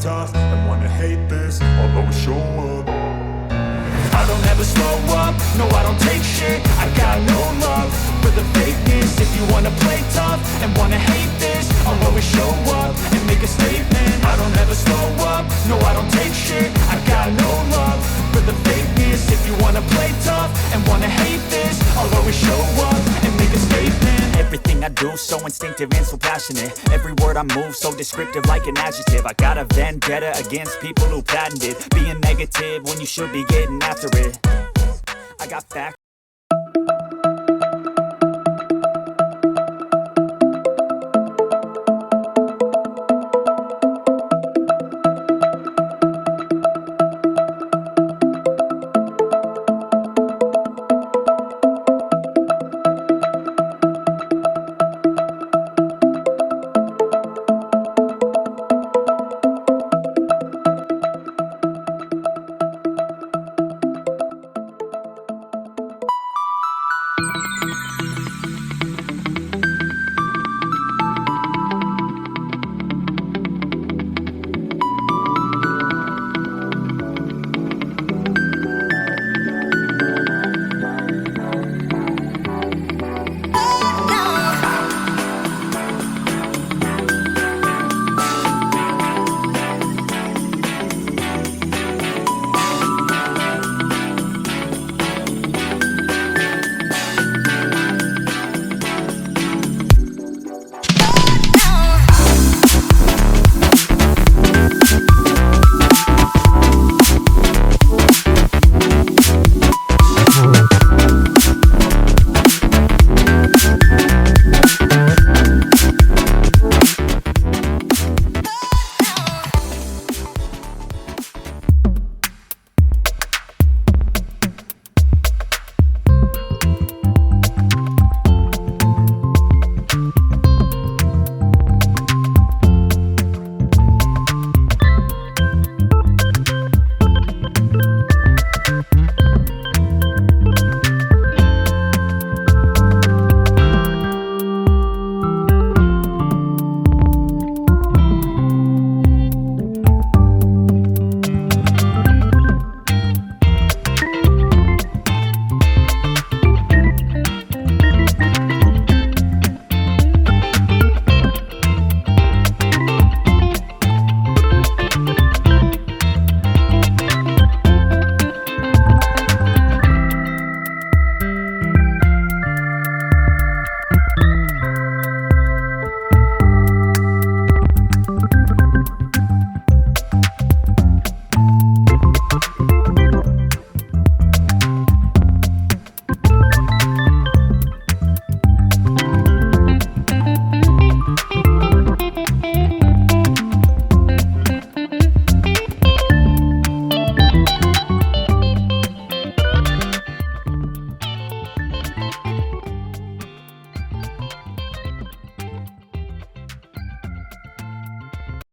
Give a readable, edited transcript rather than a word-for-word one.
tough and wanna hate this, I'll always show up. I don't ever slow up, no I don't take shit. I got no love for the fakeness. If you wanna play tough and wanna hate this, I'll always show up and make a statement. I don't ever slow up, no I don't take shit. I got no love for the fakeness. If you wanna play tough and wanna hate this, I'll always show up and make a statement. Everything I do so instinctive and so passionate. Every word I move so descriptive like an adjective. I got a vendetta against people who patented being negative when you should be getting after it. I got facts